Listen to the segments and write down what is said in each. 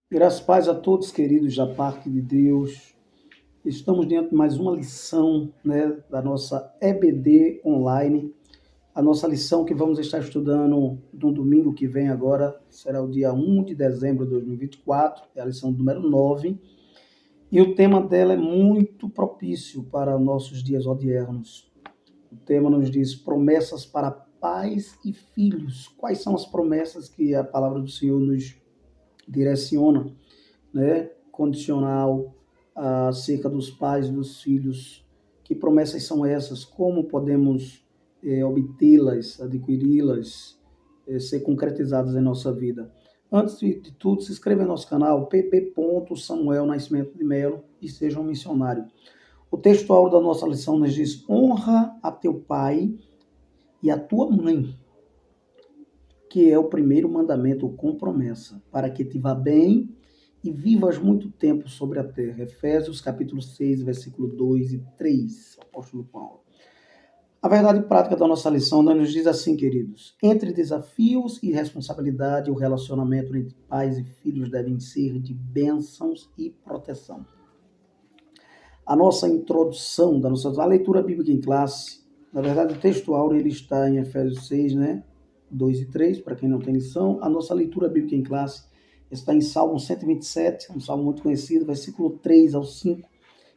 Graças e paz a todos, queridos, da parte de Deus. Estamos diante de mais uma lição, né, da nossa EBD online. A nossa lição que vamos estar estudando no domingo que vem agora, será o dia 1 de dezembro de 2024, é a lição número 9. E o tema dela é muito propício para nossos dias odiernos. O tema nos diz promessas para pais e filhos. Quais são as promessas que a palavra do Senhor nos direciona, né, condicional acerca dos pais e dos filhos. Que promessas são essas? Como podemos obtê-las, adquiri-las, ser concretizadas em nossa vida? Antes de tudo, se inscreva em nosso canal, pp. Samuel Nascimento de Melo, e seja um missionário. O texto áureo da nossa lição nos diz: honra a teu pai e a tua mãe, que é o primeiro mandamento com promessa, para que te vá bem e vivas muito tempo sobre a terra. Efésios capítulo 6, versículo 2 e 3, apóstolo Paulo. A verdade prática da nossa lição nos diz assim, queridos: entre desafios e responsabilidade, o relacionamento entre pais e filhos devem ser de bênçãos e proteção. A nossa introdução, a leitura bíblica em classe, na verdade o texto áureo ele está em Efésios 6, né? 2 e 3, para quem não tem lição. A nossa leitura bíblica em classe está em Salmo 127, um salmo muito conhecido, versículo 3 ao 5,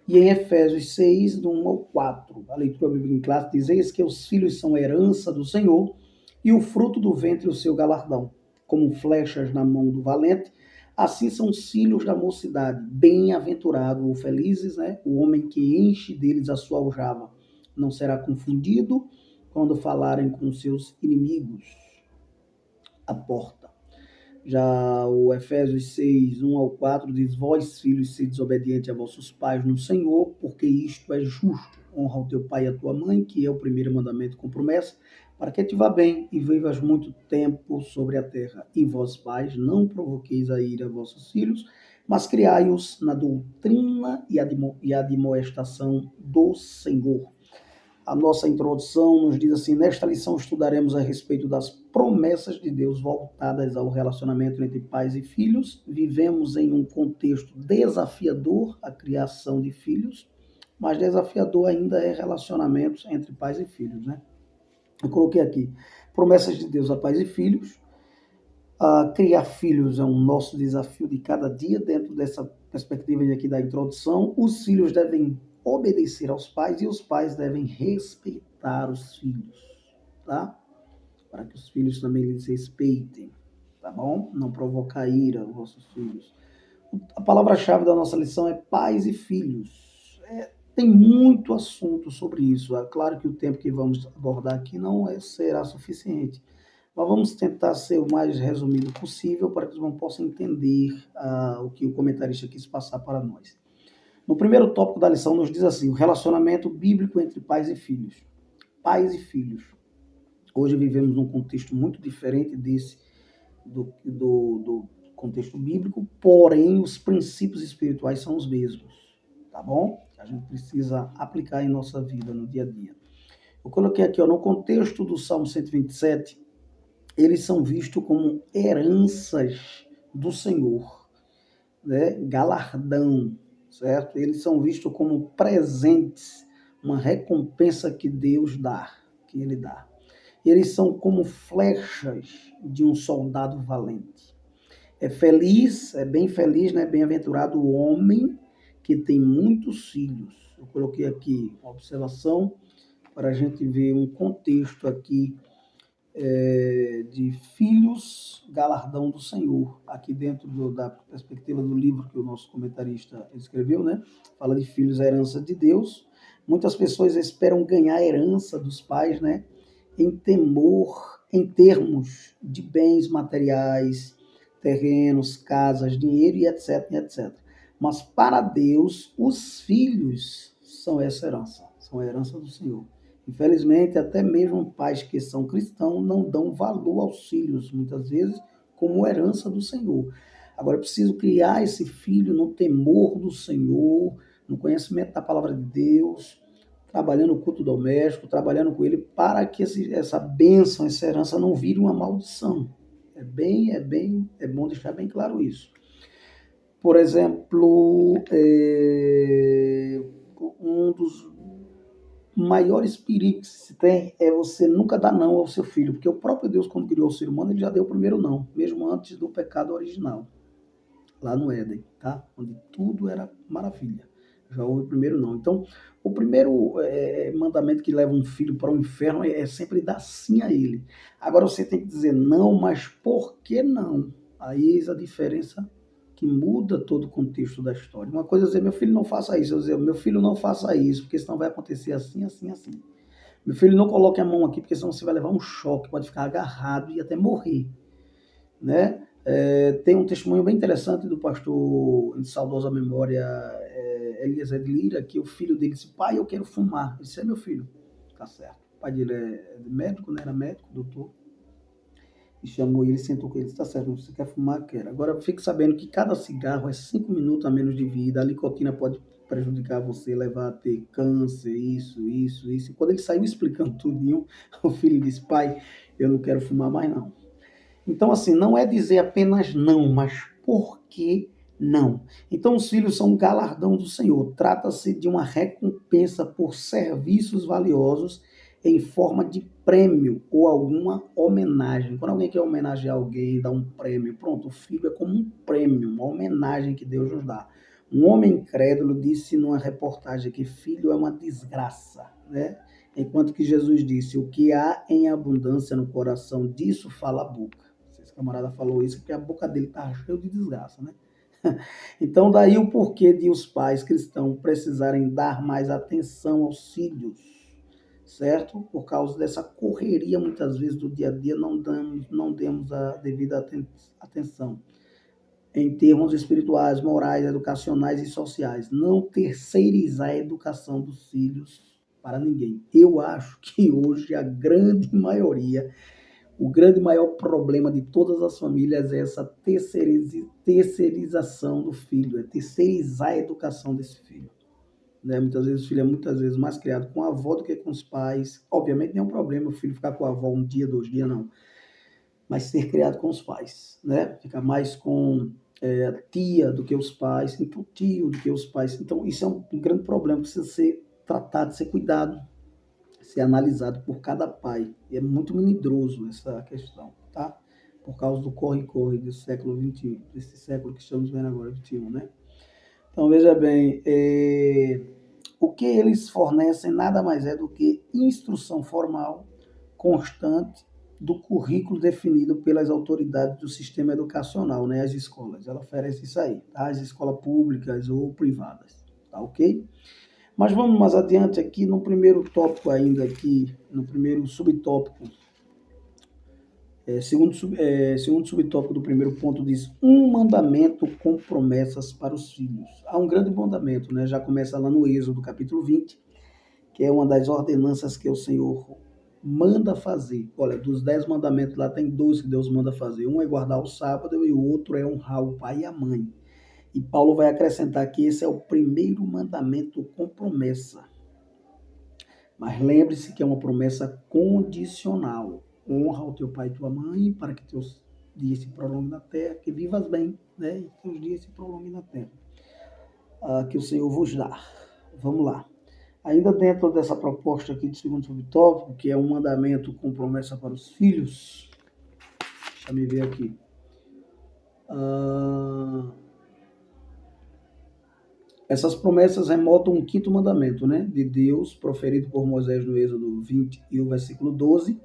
e em Efésios 6, do 1 ao 4. A leitura bíblica em classe diz: eis que os filhos são herança do Senhor, e o fruto do ventre o seu galardão. Como flechas na mão do valente, assim são os filhos da mocidade. Bem-aventurado ou felizes, né? O homem que enche deles a sua aljava. Não será confundido quando falarem com seus inimigos à porta. Já o Efésios 6, 1 ao 4 diz: vós, filhos, se desobedientes a vossos pais no Senhor, porque isto é justo. Honra o teu pai e a tua mãe, que é o primeiro mandamento com promessa, para que te vá bem e vivas muito tempo sobre a terra. E vós, pais, não provoqueis a ira a vossos filhos, mas criai-os na doutrina e admoestação do Senhor. A nossa introdução nos diz assim: nesta lição estudaremos a respeito das promessas de Deus voltadas ao relacionamento entre pais e filhos. Vivemos em um contexto desafiador, a criação de filhos, mas desafiador ainda é relacionamentos entre pais e filhos, né? Eu coloquei aqui promessas de Deus a pais e filhos. Criar filhos é um nosso desafio de cada dia, dentro dessa perspectiva aqui da introdução. Os filhos devem obedecer aos pais e os pais devem respeitar os filhos, tá? Para que os filhos também lhes respeitem, tá bom? Não provocar ira aos vossos filhos. A palavra-chave da nossa lição é pais e filhos. Tem muito assunto sobre isso. É claro que o tempo que vamos abordar aqui não será suficiente. Mas vamos tentar ser o mais resumido possível para que os irmãos possam entender o que o comentarista quis passar para nós. No primeiro tópico da lição nos diz assim: o relacionamento bíblico entre pais e filhos. Pais e filhos. Hoje vivemos num contexto muito diferente desse do contexto bíblico, porém os princípios espirituais são os mesmos, tá bom? A gente precisa aplicar em nossa vida, no dia a dia. Eu coloquei aqui, no contexto do Salmo 127, eles são vistos como heranças do Senhor, né? Galardão, certo? Eles são vistos como presentes, uma recompensa que Deus dá, que Ele dá. Eles são como flechas de um soldado valente. É feliz, é bem feliz, né? Bem-aventurado o homem que tem muitos filhos. Eu coloquei aqui uma observação para a gente ver um contexto aqui de filhos, galardão do Senhor. Aqui dentro da perspectiva do livro que o nosso comentarista escreveu, né? Fala de filhos, a herança de Deus. Muitas pessoas esperam ganhar a herança dos pais, né? Em temor, em termos de bens materiais, terrenos, casas, dinheiro e etc, etc. Mas para Deus, os filhos são essa herança, são a herança do Senhor. Infelizmente, até mesmo pais que são cristãos não dão valor aos filhos, muitas vezes, como herança do Senhor. Agora, é preciso criar esse filho no temor do Senhor, no conhecimento da palavra de Deus, trabalhando o culto doméstico, trabalhando com ele, para que essa bênção, essa herança não vire uma maldição. É bom deixar bem claro isso. Por exemplo, um dos maiores perigos que se tem é você nunca dar não ao seu filho, porque o próprio Deus, quando criou o ser humano, ele já deu o primeiro não, mesmo antes do pecado original, lá no Éden, tá? Onde tudo era maravilha. Já houve o primeiro não. Então, o primeiro mandamento que leva um filho para o inferno é sempre dar sim a ele. Agora você tem que dizer não, mas por que não? Aí eis a diferença que muda todo o contexto da história. Uma coisa é dizer, meu filho não faça isso. Eu dizer, meu filho não faça isso, porque senão vai acontecer assim, assim, assim. Meu filho não coloque a mão aqui, porque senão você vai levar um choque, pode ficar agarrado e até morrer, né? Tem um testemunho bem interessante do pastor de saudosa memória, Eliezer de Lira, que o filho dele disse, pai, eu quero fumar. Ele disse, é meu filho, tá certo. O pai dele é médico, né? Era médico, doutor, e chamou ele, sentou com ele, está certo, você quer fumar? Quero. Agora fique sabendo que cada cigarro é 5 minutos a menos de vida, a nicotina pode prejudicar você, levar a ter câncer, isso. E quando ele saiu explicando tudinho, o filho disse, pai, eu não quero fumar mais não. Então, assim, não é dizer apenas não, mas por que não? Então, os filhos são um galardão do Senhor. Trata-se de uma recompensa por serviços valiosos em forma de prêmio ou alguma homenagem. Quando alguém quer homenagear alguém, dá um prêmio, pronto, o filho é como um prêmio, uma homenagem que Deus nos dá. Um homem incrédulo disse numa reportagem que filho é uma desgraça, né? Enquanto que Jesus disse, o que há em abundância no coração, disso fala a boca. Esse camarada falou isso porque a boca dele está cheia de desgraça, né? Então, daí o porquê de os pais cristãos precisarem dar mais atenção aos filhos, certo? Por causa dessa correria, muitas vezes, do dia a dia, não demos a devida atenção. Em termos espirituais, morais, educacionais e sociais. Não terceirizar a educação dos filhos para ninguém. Eu acho que hoje a grande maioria, o grande maior problema de todas as famílias é essa terceirização do filho, é terceirizar a educação desse filho. Né? Muitas vezes o filho é muitas vezes mais criado com a avó do que com os pais. Obviamente não é um problema o filho ficar com a avó um dia, 2 dias, não. Mas ser criado com os pais, né? Ficar mais com a tia do que os pais, então tio do que os pais. Então isso é um grande problema, precisa ser tratado, ser cuidado, ser analisado por cada pai. E é muito melindroso essa questão, tá? Por causa do corre-corre do século XXI, desse século que estamos vendo agora, 21, né? Então, veja bem, o que eles fornecem nada mais é do que instrução formal constante do currículo definido pelas autoridades do sistema educacional, né, as escolas. Ela oferece isso aí, tá? As escolas públicas ou privadas, tá ok? Mas vamos mais adiante aqui no primeiro tópico ainda aqui, no primeiro subtópico. Segundo subtópico do primeiro ponto diz, um mandamento com promessas para os filhos. Há um grande mandamento, né? Já começa lá no Êxodo, capítulo 20, que é uma das ordenanças que o Senhor manda fazer. Olha, dos 10 mandamentos lá tem 2 que Deus manda fazer. Um é guardar o sábado e o outro é honrar o pai e a mãe. E Paulo vai acrescentar que esse é o primeiro mandamento com promessa. Mas lembre-se que é uma promessa condicional. Honra o teu pai e tua mãe para que teus dias se prolonguem na terra, que vivas bem, né? E teus dias se prolonguem na terra. Que o Senhor vos dá. Vamos lá. Ainda dentro dessa proposta aqui de segundo subtópico, que é um mandamento com promessa para os filhos, deixa eu ver aqui. Essas promessas remontam um quinto mandamento, né, de Deus, proferido por Moisés no Êxodo 20 e o versículo 12.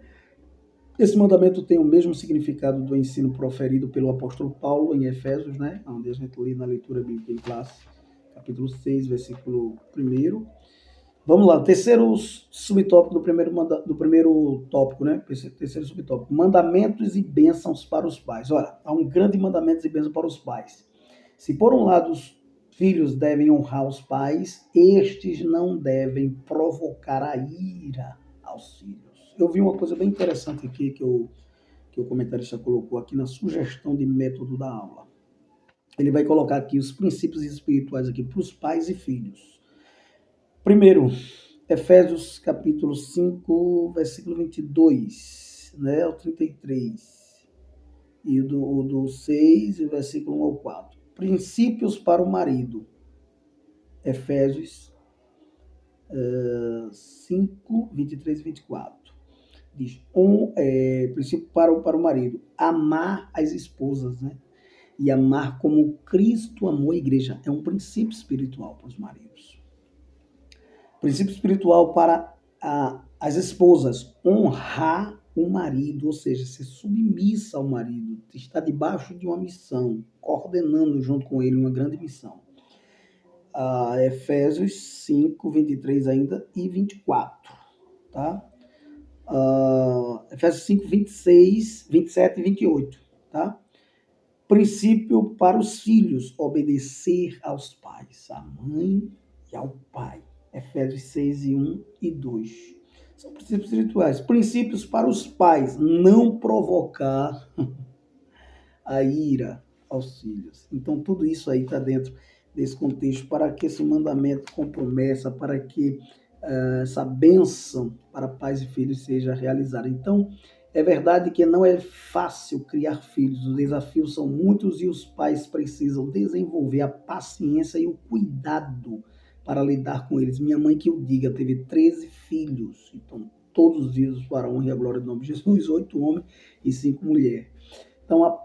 Esse mandamento tem o mesmo significado do ensino proferido pelo apóstolo Paulo em Efésios, né, onde a gente lê na leitura bíblica em classe, capítulo 6, versículo 1. Vamos lá, terceiro subtópico do primeiro tópico, né? Terceiro subtópico. Mandamentos e bênçãos para os pais. Olha, há um grande mandamento e bênção para os pais. Se por um lado os filhos devem honrar os pais, estes não devem provocar a ira aos filhos. Eu vi uma coisa bem interessante aqui que o comentarista colocou aqui na sugestão de método da aula. Ele vai colocar aqui os princípios espirituais aqui para os pais e filhos. Primeiro, Efésios capítulo 5, versículo 22, né, ao 33. E o do 6, versículo 1 ao 4. Princípios para o marido. Efésios 5, 23 e 24. Diz, princípio para o marido, amar as esposas, né? E amar como Cristo amou a igreja. É um princípio espiritual para os maridos. Princípio espiritual para as esposas, honrar o marido, ou seja, ser submissa ao marido, estar debaixo de uma missão, coordenando junto com ele uma grande missão. Efésios 5, 23 ainda e 24, tá? Efésios 5, 26, 27 e 28, tá? Princípio para os filhos, obedecer aos pais, à mãe e ao pai. Efésios 6, 1 e 2. São princípios espirituais. Princípios para os pais, não provocar a ira aos filhos. Então, tudo isso aí está dentro desse contexto, para que esse mandamento com promessa, para que essa bênção para pais e filhos seja realizada. Então, é verdade que não é fácil criar filhos, os desafios são muitos e os pais precisam desenvolver a paciência e o cuidado para lidar com eles. Minha mãe que o diga, teve 13 filhos, então todos vivos para a honra e a glória do nome de Jesus, 8 homens e 5 mulheres. Então,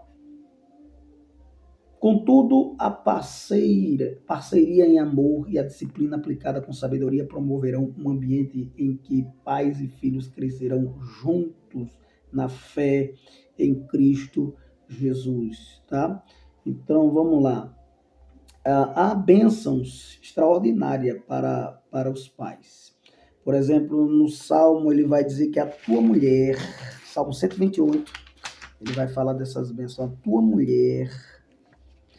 contudo, a parceria em amor e a disciplina aplicada com sabedoria promoverão um ambiente em que pais e filhos crescerão juntos na fé em Cristo Jesus, tá? Então, vamos lá. Há bênçãos extraordinárias para os pais. Por exemplo, no Salmo, ele vai dizer que a tua mulher, Salmo 128, ele vai falar dessas bênçãos, a tua mulher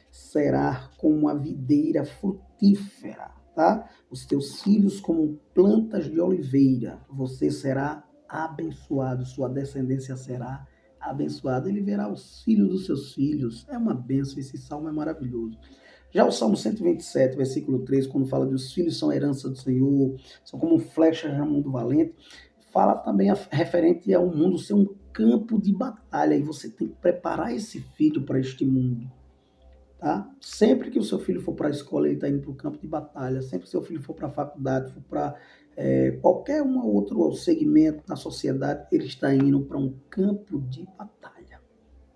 será como uma videira frutífera, tá? Os teus filhos como plantas de oliveira. Você será abençoado, sua descendência será abençoada. Ele verá os filhos dos seus filhos. É uma bênção, esse salmo é maravilhoso. Já o Salmo 127, versículo 3, quando fala de os filhos são herança do Senhor, são como flechas no mundo valente, fala também referente ao mundo ser um campo de batalha, e você tem que preparar esse filho para este mundo. Tá? Sempre que o seu filho for para a escola, ele está indo para o campo de batalha. Sempre que o seu filho for para a faculdade, for para qualquer outro segmento na sociedade, ele está indo para um campo de batalha.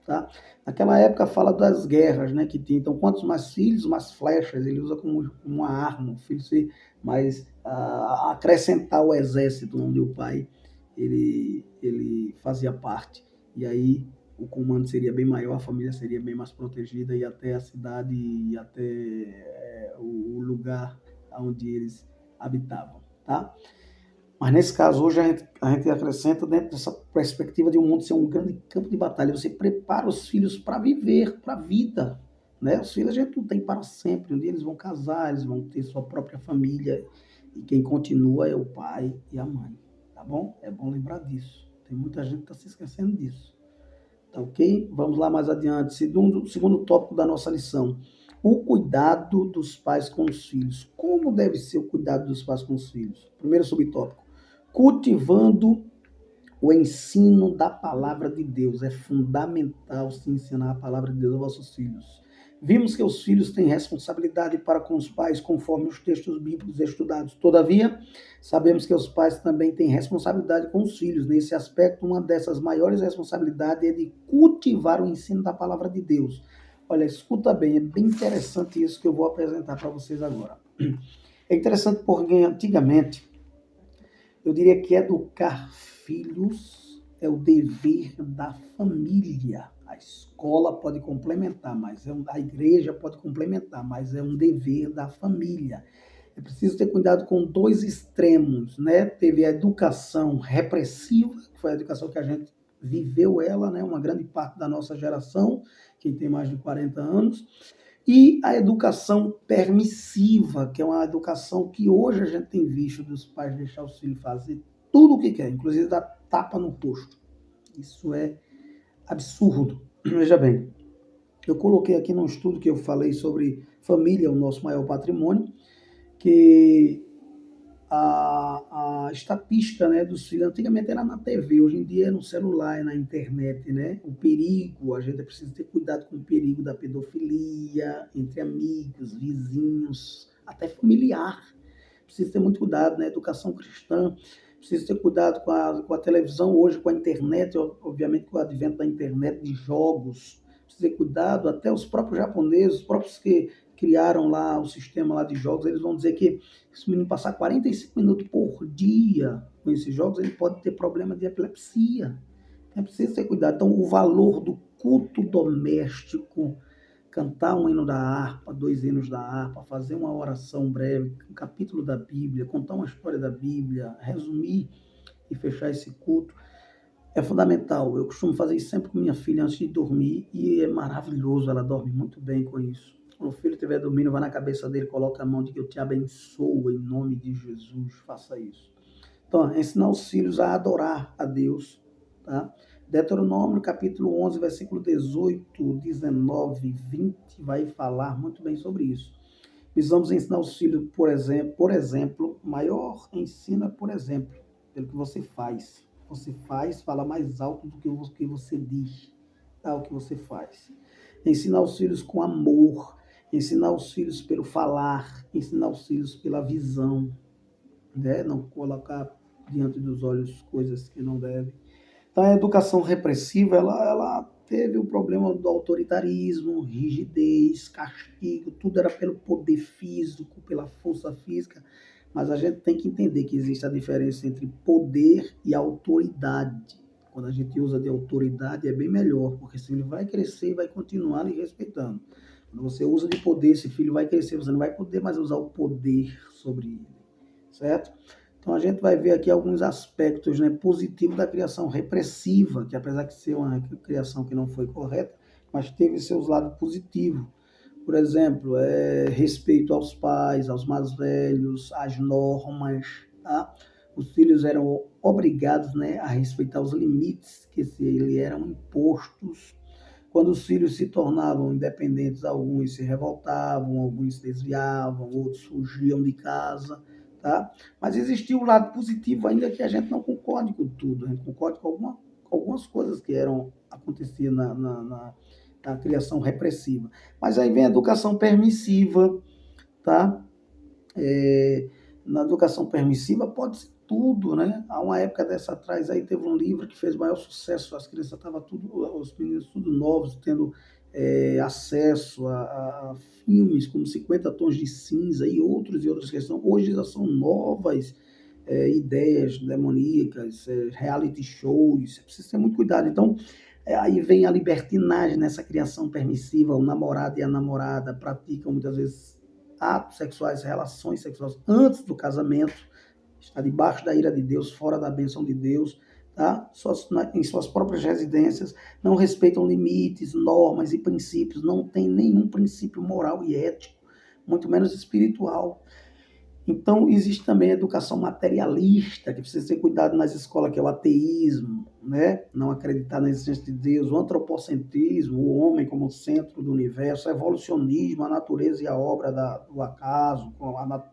Tá? Naquela época fala das guerras, né, que tinha. Então, quantos mais filhos, mais flechas, ele usa como uma arma, o filho ser mais acrescentar o exército onde o pai ele fazia parte. E aí o comando seria bem maior, a família seria bem mais protegida e até a cidade e até o lugar onde eles habitavam, tá? Mas nesse caso, hoje a gente acrescenta dentro dessa perspectiva de um mundo ser um grande campo de batalha. Você prepara os filhos para viver, para a vida, né? Os filhos a gente não tem para sempre. Um dia eles vão casar, eles vão ter sua própria família. E quem continua é o pai e a mãe, tá bom? É bom lembrar disso. Tem muita gente que está se esquecendo disso. Tá ok? Vamos lá mais adiante. Segundo tópico da nossa lição. O cuidado dos pais com os filhos. Como deve ser o cuidado dos pais com os filhos? Primeiro subtópico. Cultivando o ensino da palavra de Deus. É fundamental se ensinar a palavra de Deus aos vossos filhos. Vimos que os filhos têm responsabilidade para com os pais, conforme os textos bíblicos estudados. Todavia, sabemos que os pais também têm responsabilidade com os filhos. Nesse aspecto, uma dessas maiores responsabilidades é de cultivar o ensino da palavra de Deus. Olha, escuta bem, é bem interessante isso que eu vou apresentar para vocês agora. É interessante porque antigamente, eu diria que educar filhos é o dever da família. A escola pode complementar, mas a igreja pode complementar, mas é um dever da família. É preciso ter cuidado com dois extremos, né? Teve a educação repressiva, que foi a educação que a gente viveu ela, né? Uma grande parte da nossa geração, quem tem mais de 40 anos, e a educação permissiva, que é uma educação que hoje a gente tem visto dos pais deixar os filhos fazer tudo o que quer, inclusive dar tapa no rosto. Isso é absurdo. Veja bem, eu coloquei aqui num estudo que eu falei sobre família, o nosso maior patrimônio, que a estatística, né, dos filhos. Antigamente era na TV, hoje em dia é no celular, é na internet, né? O perigo, a gente precisa ter cuidado com o perigo da pedofilia entre amigos, vizinhos, até familiar. Precisa ter muito cuidado, né? Educação cristã, precisa ter cuidado com a televisão hoje, com a internet, obviamente com o advento da internet, de jogos. Precisa ter cuidado, até os próprios japoneses, os próprios que criaram lá o sistema lá de jogos, eles vão dizer que se o menino passar 45 minutos por dia com esses jogos, ele pode ter problema de epilepsia. É preciso ter cuidado. Então, o valor do culto doméstico, cantar um hino da harpa, 2 hinos da harpa, fazer uma oração breve, um capítulo da Bíblia, contar uma história da Bíblia, resumir e fechar esse culto, é fundamental. Eu costumo fazer isso sempre com minha filha antes de dormir e é maravilhoso, ela dorme muito bem com isso. Quando o filho estiver dormindo, vai na cabeça dele, coloca a mão de que eu te abençoo em nome de Jesus, faça isso. Então, ensinar os filhos a adorar a Deus, tá? Deuteronômio, capítulo 11, versículo 18, 19, 20, vai falar muito bem sobre isso. Precisamos ensinar os filhos, por exemplo, maior ensino é por exemplo, pelo que você faz. Você faz, fala mais alto do que o que você diz, tá? O que você faz. Ensinar os filhos com amor, ensinar os filhos pelo falar, ensinar os filhos pela visão, né? Não colocar diante dos olhos coisas que não devem. Então, a educação repressiva, ela teve o problema do autoritarismo, rigidez, castigo, tudo era pelo poder físico, pela força física, mas a gente tem que entender que existe a diferença entre poder e autoridade. Quando a gente usa de autoridade é bem melhor, porque esse filho vai crescer e vai continuar lhe respeitando. Quando você usa de poder, esse filho vai crescer, você não vai poder mais usar o poder sobre ele, certo? Então, a gente vai ver aqui alguns aspectos, né, positivos da criação repressiva, que apesar de ser uma criação que não foi correta, mas teve seus lados positivos. Por exemplo, respeito aos pais, aos mais velhos, às normas, tá? Os filhos eram obrigados, né, a respeitar os limites que lhe eram impostos. Quando os filhos se tornavam independentes, alguns se revoltavam, alguns se desviavam, outros fugiam de casa, tá? Mas existia um lado positivo, ainda que a gente não concorde com tudo, a gente concorde com algumas coisas que aconteciam na criação repressiva. Mas aí vem a educação permissiva, tá? Na educação permissiva pode ser tudo, né? Há uma época dessa atrás aí teve um livro que fez maior sucesso, as crianças estavam tudo, os meninos tudo novos, tendo acesso a filmes como 50 Tons de Cinza e outras questões. Hoje já são novas ideias demoníacas, reality shows, precisa ter muito cuidado. Então, aí vem a libertinagem nessa criação permissiva, o namorado e a namorada praticam muitas vezes atos sexuais, relações sexuais antes do casamento, está debaixo da ira de Deus, fora da bênção de Deus, tá? Em suas próprias residências, não respeitam limites, normas e princípios, não tem nenhum princípio moral e ético, muito menos espiritual. Então, existe também a educação materialista, que precisa ser cuidado nas escolas, que é o ateísmo, né? Não acreditar na existência de Deus, o antropocentrismo, o homem como centro do universo, o evolucionismo, a natureza e a obra do acaso,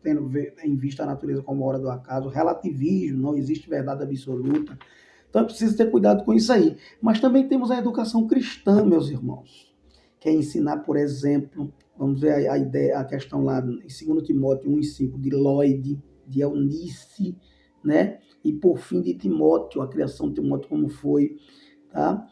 tendo em vista a natureza como obra do acaso, o relativismo, não existe verdade absoluta. Então, é preciso ter cuidado com isso aí. Mas também temos a educação cristã, meus irmãos, que é ensinar, por exemplo, vamos ver a ideia, a questão lá em 2 Timóteo 1:5, de Lloyd, de Eunice, né? E por fim de Timóteo, a criação de Timóteo como foi, tá?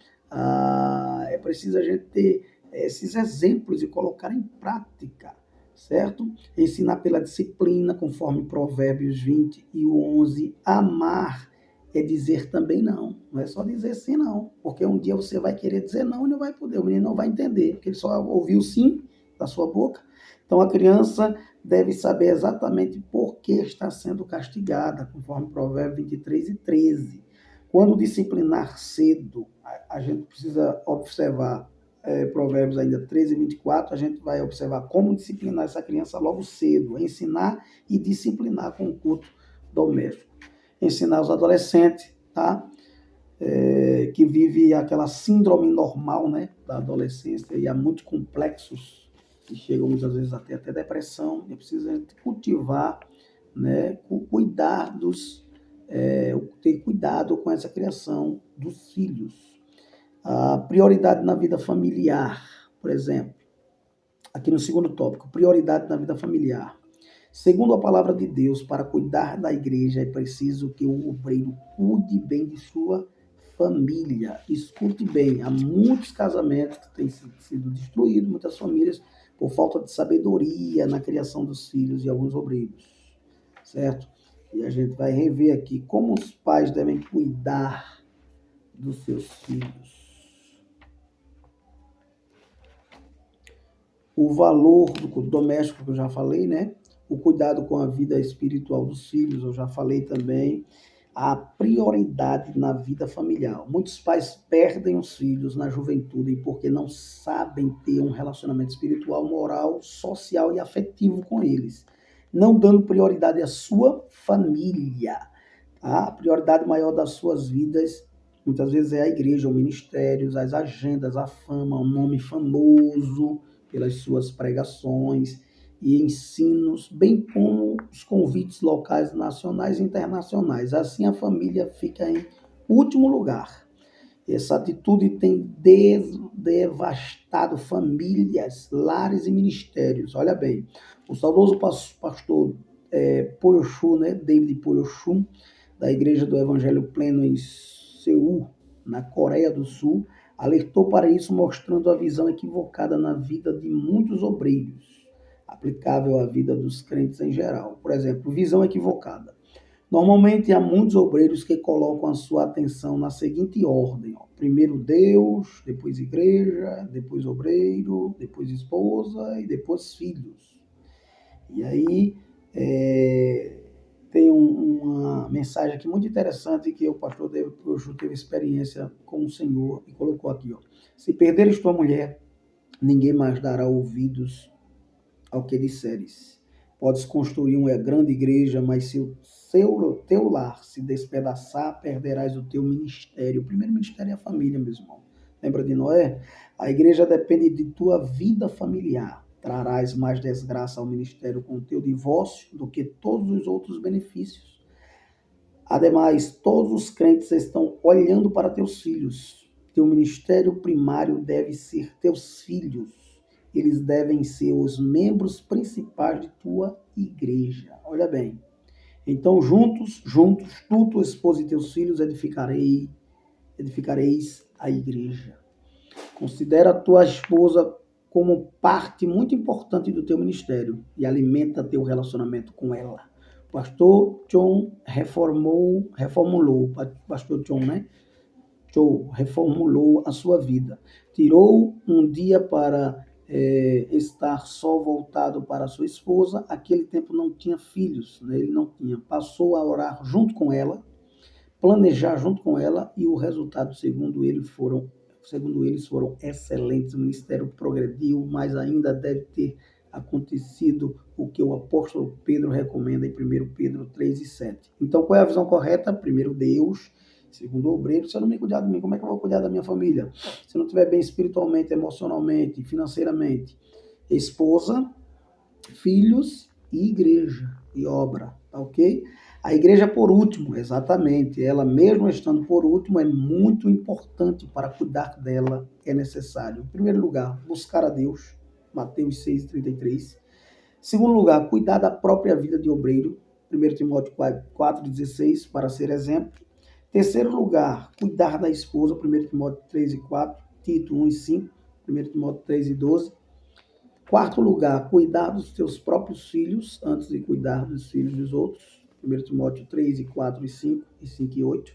É preciso a gente ter esses exemplos e colocar em prática, certo? Ensinar pela disciplina, conforme Provérbios 20 e o 11, amar é dizer também não. Não é só dizer sim, não. Porque um dia você vai querer dizer não e não vai poder. O menino não vai entender, porque ele só ouviu sim da sua boca. Então, a criança deve saber exatamente por que está sendo castigada, conforme Provérbios 23:13. Quando disciplinar cedo, a gente precisa observar Provérbios ainda 13:24, a gente vai observar como disciplinar essa criança logo cedo, ensinar e disciplinar com o culto doméstico. Ensinar os adolescentes, tá? Que vive aquela síndrome normal, né, da adolescência, e há muitos complexos que chegam muitas vezes até depressão, e precisa cultivar né? Cuidar ter cuidado com essa criação dos filhos. A prioridade na vida familiar, por exemplo, aqui no segundo tópico, prioridade na vida familiar. Segundo a palavra de Deus, para cuidar da igreja é preciso que o obreiro cuide bem de sua família. Escute bem, há muitos casamentos que têm sido destruídos, muitas famílias, por falta de sabedoria na criação dos filhos de alguns obreiros, certo? E a gente vai rever aqui como os pais devem cuidar dos seus filhos. O valor do doméstico, que eu já falei, né? O cuidado com a vida espiritual dos filhos, eu já falei também. A prioridade na vida familiar. Muitos pais perdem os filhos na juventude porque não sabem ter um relacionamento espiritual, moral, social e afetivo com eles, não dando prioridade à sua família. Tá? A prioridade maior das suas vidas muitas vezes é a igreja, o ministério, as agendas, a fama, um nome famoso pelas suas pregações e ensinos, bem como os convites locais, nacionais e internacionais. Assim, a família fica em último lugar. Essa atitude tem devastado famílias, lares e ministérios. Olha bem, o saudoso pastor Poyoshu, né, David Poyoshu, da Igreja do Evangelho Pleno em Seul, na Coreia do Sul, alertou para isso, mostrando a visão equivocada na vida de muitos obreiros, aplicável à vida dos crentes em geral. Por exemplo, visão equivocada. Normalmente há muitos obreiros que colocam a sua atenção na seguinte ordem: ó. Primeiro Deus, depois igreja, depois obreiro, depois esposa e depois filhos. E aí tem uma mensagem aqui muito interessante que o pastor David Poyoshu teve experiência com o Senhor e colocou aqui. Ó. Se perderes tua mulher, ninguém mais dará ouvidos ao que disseres. Podes construir uma grande igreja, mas se o teu lar se despedaçar, perderás o teu ministério. O primeiro ministério é a família, meu irmão. Lembra de Noé? A igreja depende de tua vida familiar. Trarás mais desgraça ao ministério com o teu divórcio do que todos os outros benefícios. Ademais, todos os crentes estão olhando para teus filhos. Teu ministério primário deve ser teus filhos. Eles devem ser os membros principais de tua igreja. Olha bem. Então, juntos, tu, tua esposa e teus filhos, edificareis a igreja. Considera a tua esposa como parte muito importante do teu ministério e alimenta teu relacionamento com ela. O pastor John reformulou, pastor John, né? John reformulou a sua vida. Tirou um dia para estar só voltado para sua esposa. Aquele tempo não tinha filhos, né? Ele não tinha. Passou a orar junto com ela, planejar junto com ela e o resultado, segundo eles, foram excelentes. O ministério progrediu, mas ainda deve ter acontecido o que o apóstolo Pedro recomenda em 1 Pedro 3:7. Então, qual é a visão correta? Primeiro Deus, segundo o obreiro. Se eu não me cuidar de mim, como é que eu vou cuidar da minha família? Se eu não estiver bem espiritualmente, emocionalmente, financeiramente. Esposa, filhos e igreja e obra, tá ok? A igreja por último, exatamente, ela mesmo estando por último, é muito importante para cuidar dela, é necessário. Em primeiro lugar, buscar a Deus, Mateus 6:33. Segundo lugar, cuidar da própria vida de obreiro, 1 Timóteo 4:16, para ser exemplo. Terceiro lugar, cuidar da esposa, 1 Timóteo 3:4, Tito 1:5, 1 Timóteo 3:12. Quarto lugar, cuidar dos teus próprios filhos antes de cuidar dos filhos dos outros. 1 Timóteo 3:4 e 5 e 5 e 8.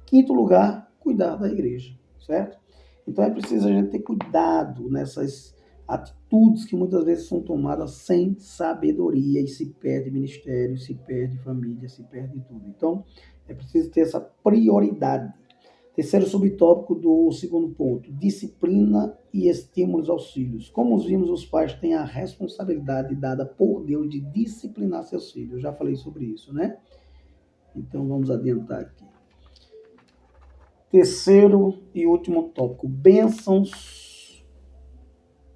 Quinto lugar, cuidar da igreja, certo? Então é preciso a gente ter cuidado nessas atitudes que muitas vezes são tomadas sem sabedoria e se perde ministério, se perde família, se perde tudo. Então é preciso ter essa prioridade. Terceiro subtópico do segundo ponto, disciplina e estímulos aos filhos. Como vimos, os pais têm a responsabilidade dada por Deus de disciplinar seus filhos. Eu já falei sobre isso, né? Então vamos adiantar aqui. Terceiro e último tópico, bênçãos,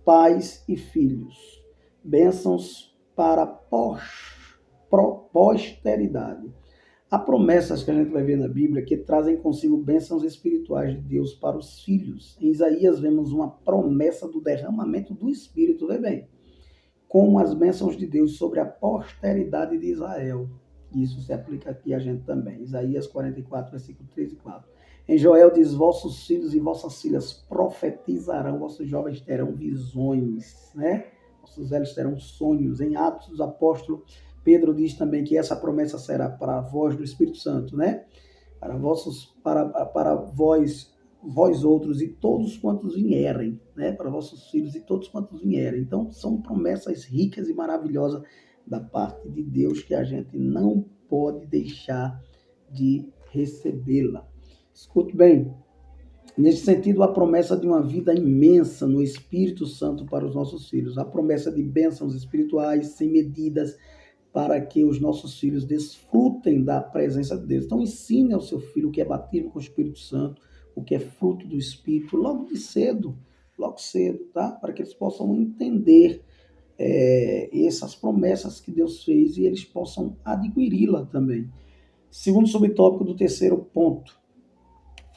pais e filhos. Bênçãos para posteridade. Há promessas que a gente vai ver na Bíblia que trazem consigo bênçãos espirituais de Deus para os filhos. Em Isaías vemos uma promessa do derramamento do Espírito, vê bem, como as bênçãos de Deus sobre a posteridade de Israel. Isso se aplica aqui a gente também. Isaías 44, versículo 3 e 4. Em Joel diz, vossos filhos e vossas filhas profetizarão, vossos jovens terão visões, né? Vossos velhos terão sonhos. Em Atos dos Apóstolos, Pedro diz também que essa promessa será para a voz do Espírito Santo, né? Para vós outros e todos quantos vierem, né? Para vossos filhos e todos quantos vierem. Então, são promessas ricas e maravilhosas da parte de Deus que a gente não pode deixar de recebê-la. Escute bem, nesse sentido, a promessa de uma vida imensa no Espírito Santo para os nossos filhos, a promessa de bênçãos espirituais sem medidas para que os nossos filhos desfrutem da presença de Deus. Então, ensine ao seu filho o que é batismo com o Espírito Santo, o que é fruto do Espírito, logo cedo, tá? Para que eles possam entender essas promessas que Deus fez e eles possam adquiri-la também. Segundo subtópico do terceiro ponto,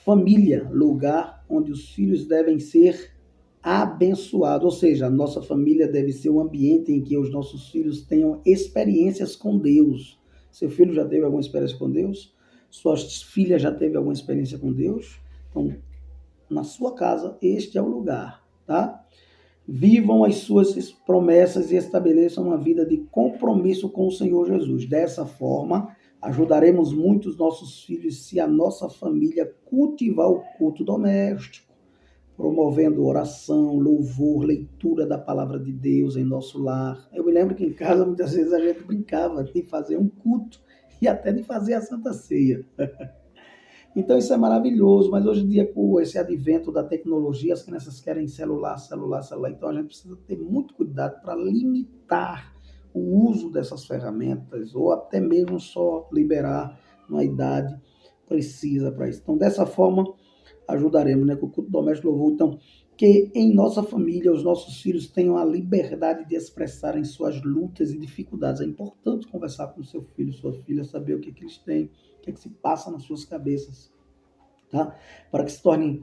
família, lugar onde os filhos devem ser abençoados, ou seja, a nossa família deve ser um ambiente em que os nossos filhos tenham experiências com Deus. Seu filho já teve alguma experiência com Deus? Suas filhas já teve alguma experiência com Deus? Então, na sua casa, este é o lugar, tá? Vivam as suas promessas e estabeleçam uma vida de compromisso com o Senhor Jesus. Dessa forma, ajudaremos muito os nossos filhos se a nossa família cultivar o culto doméstico, promovendo oração, louvor, leitura da palavra de Deus em nosso lar. Eu me lembro que em casa muitas vezes a gente brincava de fazer um culto e até de fazer a Santa Ceia. Então isso é maravilhoso, mas hoje em dia com esse advento da tecnologia, as crianças querem celular. Então a gente precisa ter muito cuidado para limitar o uso dessas ferramentas ou até mesmo só liberar uma idade precisa para isso. Então dessa forma ajudaremos, né, com o culto doméstico louvor. Então, que em nossa família os nossos filhos tenham a liberdade de expressarem suas lutas e dificuldades. É importante conversar com seu filho, sua filha, saber o que eles têm, o que se passa nas suas cabeças, tá? Para que se tornem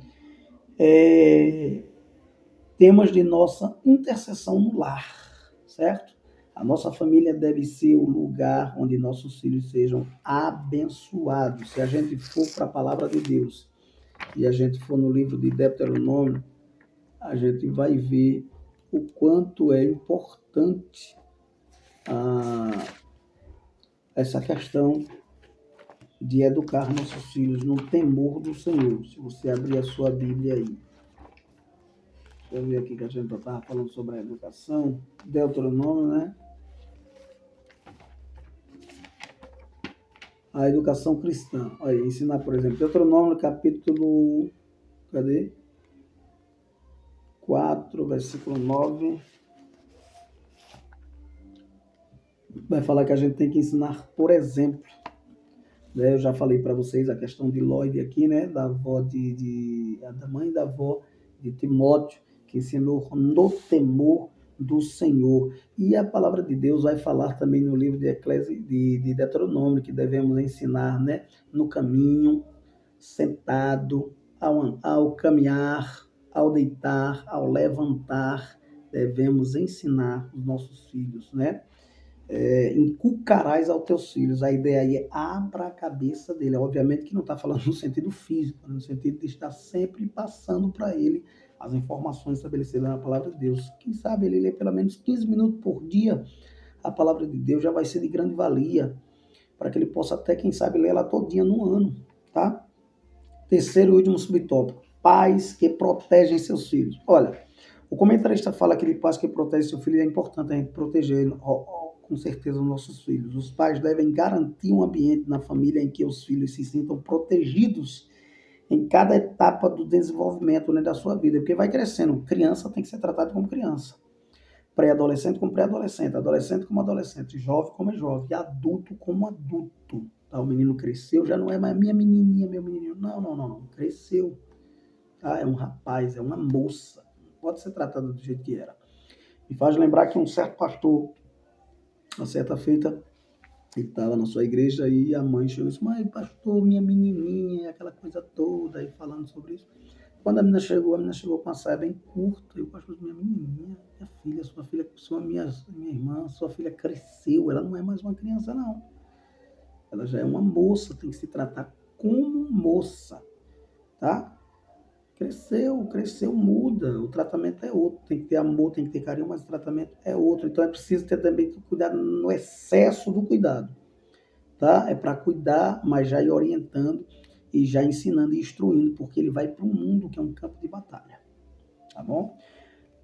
temas de nossa intercessão no lar, certo? A nossa família deve ser o lugar onde nossos filhos sejam abençoados. Se a gente for para a palavra de Deus e a gente for no livro de Deuteronômio, a gente vai ver o quanto é importante essa questão de educar nossos filhos no temor do Senhor. Se você abrir a sua Bíblia aí. Deixa eu ver aqui que a gente estava falando sobre a educação. Deuteronômio, né? A educação cristã. Olha, ensinar, por exemplo, Deuteronômio capítulo... Cadê? 4, versículo 9. Vai falar que a gente tem que ensinar por exemplo. Eu já falei para vocês a questão de Lloyd aqui, né? Da avó da mãe e da avó de Timóteo, que ensinou no temor do Senhor. E a palavra de Deus vai falar também no livro de Deuteronômio, que devemos ensinar, né? No caminho, sentado, ao caminhar, ao deitar, ao levantar, devemos ensinar os nossos filhos, né? Inculcarás aos teus filhos. A ideia aí é abra a cabeça dele. Obviamente que não está falando no sentido físico, no sentido de estar sempre passando para ele as informações estabelecidas na palavra de Deus. Quem sabe ele lê pelo menos 15 minutos por dia a palavra de Deus, já vai ser de grande valia, para que ele possa até, quem sabe, ler ela todinha no ano, tá? Terceiro e último subtópico, pais que protegem seus filhos. Olha, o comentarista fala que de pais que protegem seu filho é importante a gente proteger com certeza os nossos filhos. Os pais devem garantir um ambiente na família em que os filhos se sintam protegidos em cada etapa do desenvolvimento, né, da sua vida, porque vai crescendo. Criança tem que ser tratada como criança, pré-adolescente como pré-adolescente, adolescente como adolescente, jovem como jovem, e adulto como adulto. Tá? O menino cresceu, já não é mais minha menininha, meu menininho. Não. Cresceu. Tá? É um rapaz, é uma moça. Não pode ser tratado do jeito que era. Me faz lembrar que um certo pastor, uma certa feita, Ele estava na sua igreja e a mãe chegou e disse, mãe, pastor, minha menininha, aquela coisa toda, aí falando sobre isso. Quando a menina chegou com a saia bem curta, e o pastor disse, minha menininha, sua filha, minha irmã, sua filha cresceu, ela não é mais uma criança, não. Ela já é uma moça, tem que se tratar como moça, tá? Cresceu, muda. O tratamento é outro. Tem que ter amor, tem que ter carinho, mas o tratamento é outro. Então é preciso ter também cuidado no excesso do cuidado, tá? É para cuidar, mas já ir orientando e já ensinando e instruindo, porque ele vai para um mundo que é um campo de batalha, tá bom?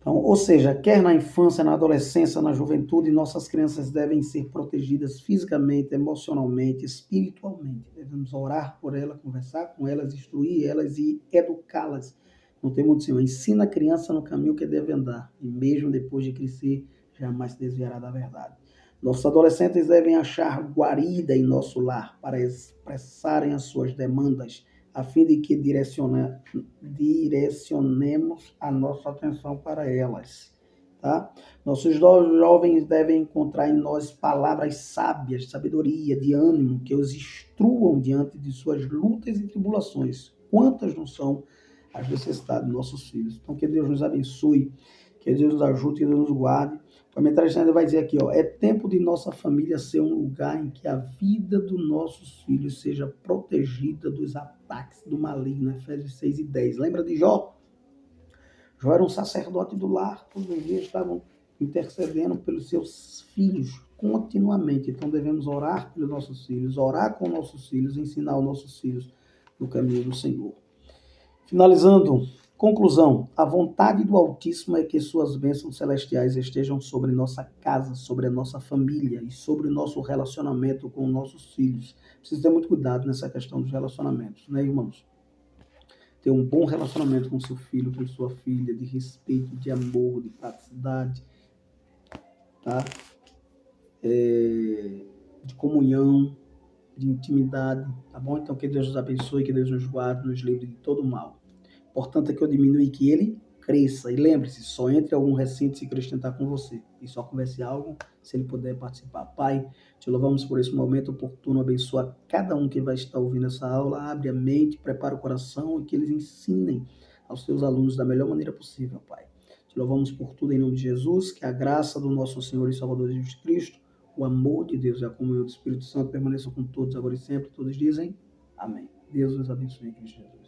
Então, ou seja, quer na infância, na adolescência, na juventude, nossas crianças devem ser protegidas fisicamente, emocionalmente, espiritualmente. Devemos orar por elas, conversar com elas, instruir elas e educá-las. Não tem muito senhor. Ensina a criança no caminho que deve andar, e mesmo depois de crescer, jamais se desviará da verdade. Nossos adolescentes devem achar guarida em nosso lar para expressarem as suas demandas, a fim de que direcionemos a nossa atenção para elas. Tá? Nossos jovens devem encontrar em nós palavras sábias, sabedoria, de ânimo, que os instruam diante de suas lutas e tribulações. Quantas não são as necessidades dos nossos filhos? Então, que Deus nos abençoe, que Deus nos ajude, que Deus nos guarde. A mensagem ainda vai dizer aqui, ó, é tempo de nossa família ser um lugar em que a vida dos nossos filhos seja protegida dos ataques do maligno. Efésios 6:10. Lembra de Jó? Jó era um sacerdote do lar, todos os dias estavam intercedendo pelos seus filhos continuamente. Então devemos orar pelos nossos filhos, orar com nossos filhos, ensinar os nossos filhos no caminho do Senhor. Finalizando, conclusão, a vontade do Altíssimo é que suas bênçãos celestiais estejam sobre nossa casa, sobre a nossa família e sobre o nosso relacionamento com nossos filhos. Precisa ter muito cuidado nessa questão dos relacionamentos, né, irmãos? Ter um bom relacionamento com seu filho, com sua filha, de respeito, de amor, de praticidade, tá? De comunhão, de intimidade, tá bom? Então que Deus nos abençoe, que Deus nos guarde, nos livre de todo mal. Portanto, é que eu diminua e que ele cresça. E lembre-se, só entre algum recinto se Cristo está com você. E só converse algo se ele puder participar. Pai, te louvamos por esse momento oportuno. Abençoa cada um que vai estar ouvindo essa aula. Abre a mente, prepara o coração e que eles ensinem aos seus alunos da melhor maneira possível, Pai. Te louvamos por tudo em nome de Jesus. Que a graça do nosso Senhor e Salvador Jesus Cristo, o amor de Deus e a comunhão do Espírito Santo permaneçam com todos agora e sempre. Todos dizem amém. Deus nos abençoe em Cristo Jesus.